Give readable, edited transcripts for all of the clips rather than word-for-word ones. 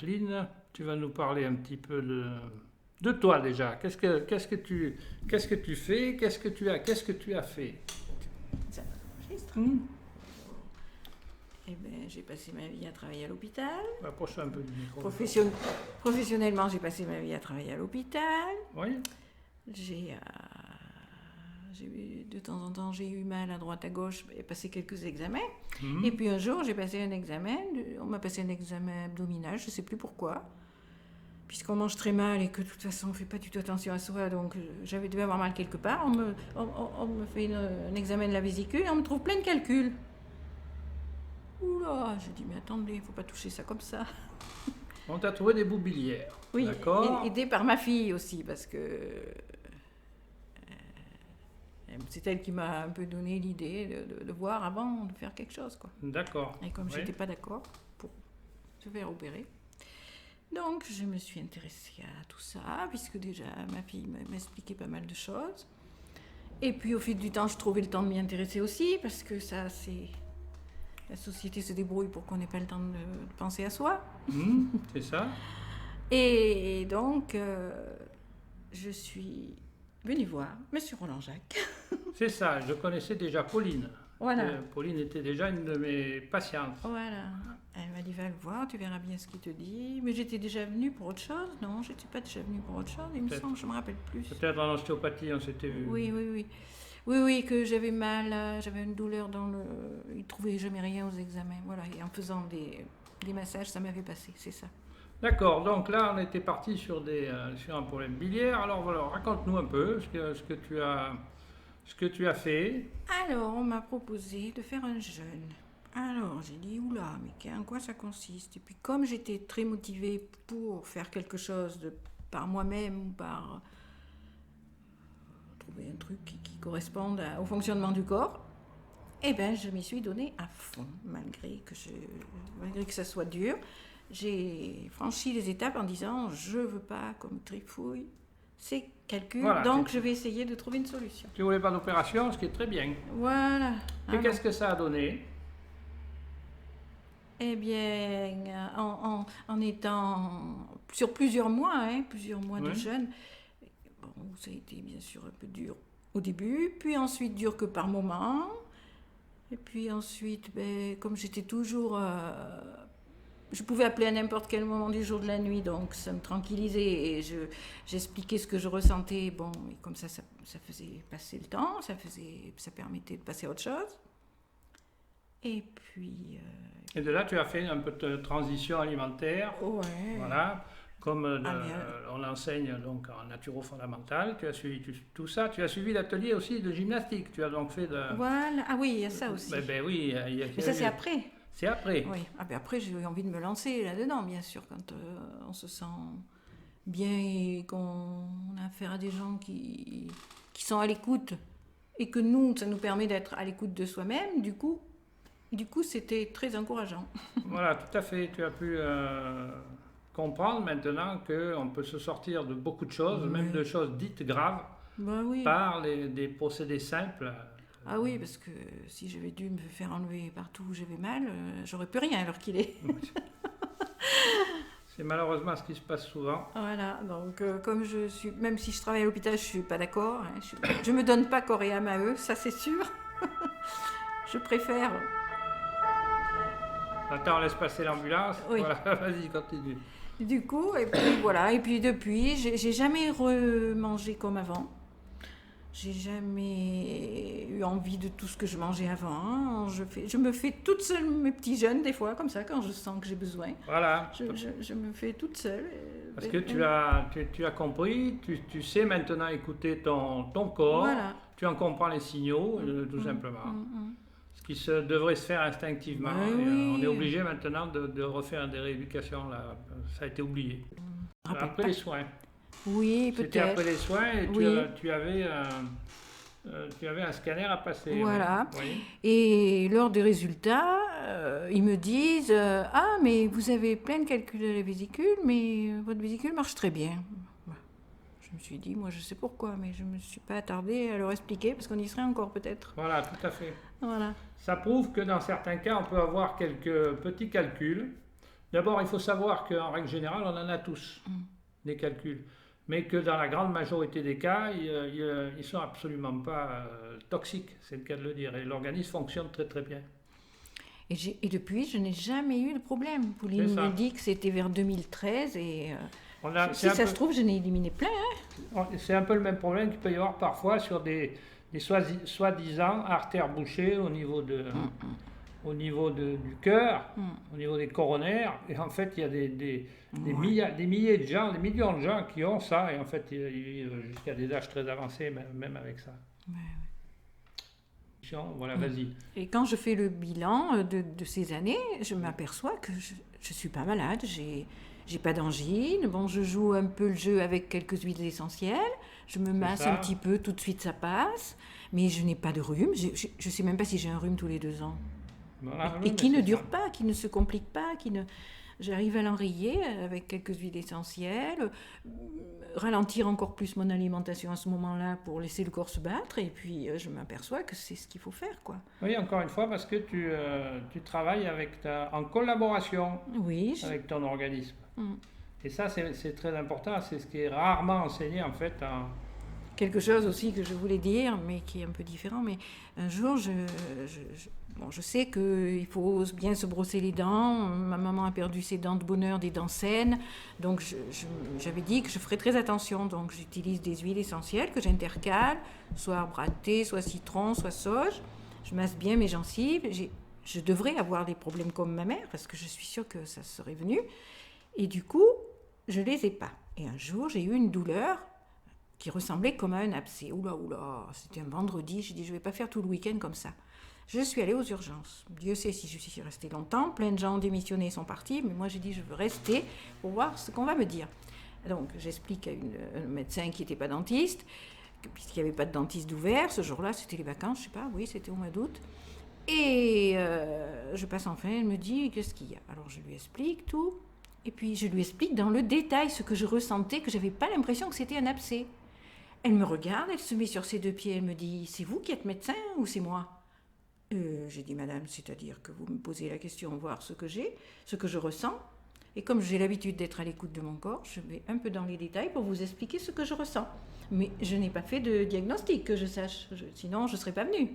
Jacqueline, tu vas nous parler un petit peu de toi déjà. Qu'est-ce que tu fais? Qu'est-ce que tu as fait? Ça enregistre. Eh ben, j'ai passé ma vie à travailler à l'hôpital. Approche un peu du micro. Professionnellement, j'ai passé ma vie à travailler à l'hôpital. Oui. De temps en temps, j'ai eu mal à droite à gauche et passé quelques examens. Et puis un jour, j'ai passé un examen. On m'a passé un examen abdominal, je ne sais plus pourquoi. Puisqu'on mange très mal et que de toute façon, on ne fait pas du tout attention à soi. Donc, j'avais dû avoir mal quelque part. On me fait un examen de la vésicule et on me trouve plein de calculs. Oula, j'ai dit, mais attendez, il ne faut pas toucher ça comme ça. On t'a trouvé des boubilières. Oui, d'accord. aidée par ma fille aussi, parce que c'est elle qui m'a un peu donné l'idée de voir avant de faire quelque chose, quoi. D'accord. Et comme je n'étais pas d'accord pour se faire opérer, donc je me suis intéressée à tout ça, puisque déjà ma fille m'expliquait pas mal de choses. Et puis au fil du temps, je trouvais le temps de m'y intéresser aussi, parce que ça, c'est... La société se débrouille pour qu'on n'ait pas le temps de penser à soi. C'est ça. Et donc, je suis venue voir Monsieur Roland Jacques. C'est ça, je connaissais déjà Pauline. Voilà. Pauline était déjà une de mes patientes. Voilà. Elle m'a dit, va le voir, tu verras bien ce qu'il te dit. Mais j'étais déjà venue pour autre chose. Non, je n'étais pas déjà venue pour autre chose, il me semble, je ne me rappelle plus. Peut-être en ostéopathie, on s'était vu. Oui, que j'avais mal, j'avais une douleur dans le... Il ne trouvait jamais rien aux examens. Voilà, et en faisant des massages, ça m'avait passé, c'est ça. D'accord, donc là on était parti sur un problème biliaire. Alors voilà, raconte-nous un peu ce que tu as fait. Alors, on m'a proposé de faire un jeûne. Alors, j'ai dit, oula, mais en quoi ça consiste? Et puis, comme j'étais très motivée pour faire quelque chose par moi-même ou par trouver un truc qui corresponde au fonctionnement du corps, eh bien, je m'y suis donnée à fond, malgré que ça soit dur. J'ai franchi les étapes en disant, je ne veux pas qu'on me trifouille ces calculs, voilà, donc je vais essayer de trouver une solution. Tu ne voulais pas d'opération, ce qui est très bien. Voilà. Et qu'est-ce que ça a donné? Eh bien, en étant sur plusieurs mois de jeûne, bon, ça a été bien sûr un peu dur au début, puis ensuite dur que par moments, et puis ensuite, comme j'étais toujours... je pouvais appeler à n'importe quel moment du jour de la nuit, donc ça me tranquillisait et j'expliquais ce que je ressentais. Bon, et comme ça faisait passer le temps, ça permettait de passer à autre chose. Et puis... Et de là, tu as fait un peu de transition alimentaire. Ouais. Voilà. Comme on l'enseigne donc en naturo fondamental, tu as suivi tout ça. Tu as suivi l'atelier aussi de gymnastique. Tu as donc fait de... Voilà. Ah oui, il y a ça aussi. Oui. Mais ça, c'est après. C'est après. Oui. Après, j'ai eu envie de me lancer là-dedans, bien sûr, quand on se sent bien et qu'on a affaire à des gens qui sont à l'écoute et que nous, ça nous permet d'être à l'écoute de soi-même. Du coup, c'était très encourageant. Voilà, tout à fait. Tu as pu comprendre maintenant qu'on peut se sortir de beaucoup de choses, même de choses dites graves, par des procédés simples. Ah oui, parce que si j'avais dû me faire enlever partout où j'avais mal, j'aurais plus rien alors qu'il est. C'est malheureusement ce qui se passe souvent. Voilà, donc comme même si je travaille à l'hôpital, je suis pas d'accord. Je me donne pas corps et âme à eux, ça c'est sûr. Je préfère. Attends, on laisse passer l'ambulance. Oui. Voilà, vas-y, continue. Du coup, et puis voilà, et puis depuis, j'ai jamais remangé comme avant. J'ai jamais eu envie de tout ce que je mangeais avant. Je me fais toute seule mes petits jeûnes des fois, comme ça, quand je sens que j'ai besoin. Voilà. Je me fais toute seule. Parce que tu as compris, tu sais maintenant écouter ton corps. Voilà. Tu en comprends les signaux, tout simplement. Ce qui devrait se faire instinctivement. On est obligé maintenant de refaire des rééducations. Là. Ça a été oublié. Après les soins. Oui, peut-être. C'était après les soins et tu avais un scanner à passer. Voilà. Oui. Et lors des résultats, ils me disent ah, mais vous avez plein de calculs de la vésicule, mais votre vésicule marche très bien. Je me suis dit, moi je sais pourquoi, mais je ne me suis pas attardée à leur expliquer parce qu'on y serait encore peut-être. Voilà, tout à fait. Voilà. Ça prouve que dans certains cas, on peut avoir quelques petits calculs D'abord, il faut savoir qu'en règle générale, on en a tous, des calculs. Mais que dans la grande majorité des cas, ils ne sont absolument pas toxiques, c'est le cas de le dire. Et l'organisme fonctionne très très bien. Et depuis, je n'ai jamais eu de problème. Pauline me dit que c'était vers 2013 et si ça se trouve, je n'ai éliminé plein. Hein. C'est un peu le même problème qu'il peut y avoir parfois sur des soi-disant artères bouchées au niveau du cœur, au niveau des coronaires. Et en fait, il y a des milliers de gens, des millions de gens qui ont ça. Et en fait, ils vivent jusqu'à des âges très avancés, même avec ça. Ouais. Voilà, vas-y. Et quand je fais le bilan de ces années, je m'aperçois que je ne suis pas malade, j'ai pas d'angine, bon, je joue un peu le jeu avec quelques huiles essentielles, je me masse un petit peu, tout de suite ça passe, mais je n'ai pas de rhume, je ne sais même pas si j'ai un rhume tous les 2 ans. Voilà, et qui ne dure pas, qui ne se complique pas, J'arrive à l'enrayer avec quelques huiles essentielles, ralentir encore plus mon alimentation à ce moment-là pour laisser le corps se battre, et puis je m'aperçois que c'est ce qu'il faut faire, quoi. Oui, encore une fois, parce que tu travailles en collaboration avec ton organisme. Et ça, c'est très important, c'est ce qui est rarement enseigné, en fait. Quelque chose aussi que je voulais dire, mais qui est un peu différent, mais un jour, je sais qu'il faut bien se brosser les dents. Ma maman a perdu ses dents de bonheur, des dents saines. Donc, j'avais dit que je ferais très attention. Donc, j'utilise des huiles essentielles que j'intercale, soit arbre à thé, soit citron, soit sauge. Je masse bien mes gencives. Je devrais avoir des problèmes comme ma mère, parce que je suis sûre que ça serait venu. Et du coup, je ne les ai pas. Et un jour, j'ai eu une douleur qui ressemblait comme à un abcès. Oula, c'était un vendredi. J'ai dit, je ne vais pas faire tout le week-end comme ça. Je suis allée aux urgences. Dieu sait si je suis restée longtemps. Plein de gens ont démissionné et sont partis. Mais moi, j'ai dit, je veux rester pour voir ce qu'on va me dire. Donc, j'explique à un médecin qui n'était pas dentiste, puisqu'il n'y avait pas de dentiste d'ouvert. Ce jour-là, c'était les vacances, je ne sais pas. Oui, c'était au mois d'août. Et je passe enfin, elle me dit, qu'est-ce qu'il y a? Alors, je lui explique tout. Et puis, je lui explique dans le détail ce que je ressentais, que je n'avais pas l'impression que c'était un abcès. Elle me regarde, elle se met sur ses 2 pieds, elle me dit, c'est vous qui êtes médecin ou c'est moi? J'ai dit, madame, c'est-à-dire que vous me posez la question, voir ce que je ressens. Et comme j'ai l'habitude d'être à l'écoute de mon corps, je vais un peu dans les détails pour vous expliquer ce que je ressens. Mais je n'ai pas fait de diagnostic, que je sache, sinon je ne serais pas venue.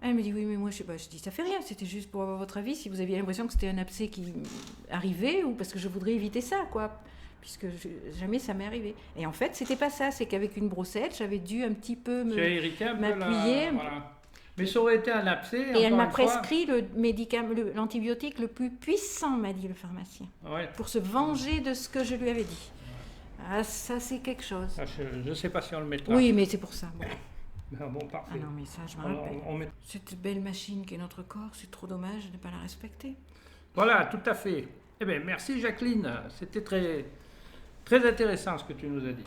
Elle me dit, oui, mais moi, je sais pas. Je dis, ça fait rien, c'était juste pour avoir votre avis, si vous aviez l'impression que c'était un abcès qui arrivait, ou parce que je voudrais éviter ça, quoi. Puisque jamais ça m'est arrivé. Et en fait, c'était pas ça, c'est qu'avec une brossette, j'avais dû un petit peu m'appuyer. Voilà. Mais ça aurait été un abcès. Et elle m'a prescrit le médicament, l'antibiotique le plus puissant, m'a dit le pharmacien, pour se venger de ce que je lui avais dit. Ah, ça, c'est quelque chose. Ah, je ne sais pas si on le mettra. Oui, mais c'est pour ça. Bon, parfait. Ah non, mais ça, je me rappelle. Cette belle machine qui est notre corps, c'est trop dommage de ne pas la respecter. Voilà, tout à fait. Eh bien, merci Jacqueline. C'était très, très intéressant ce que tu nous as dit.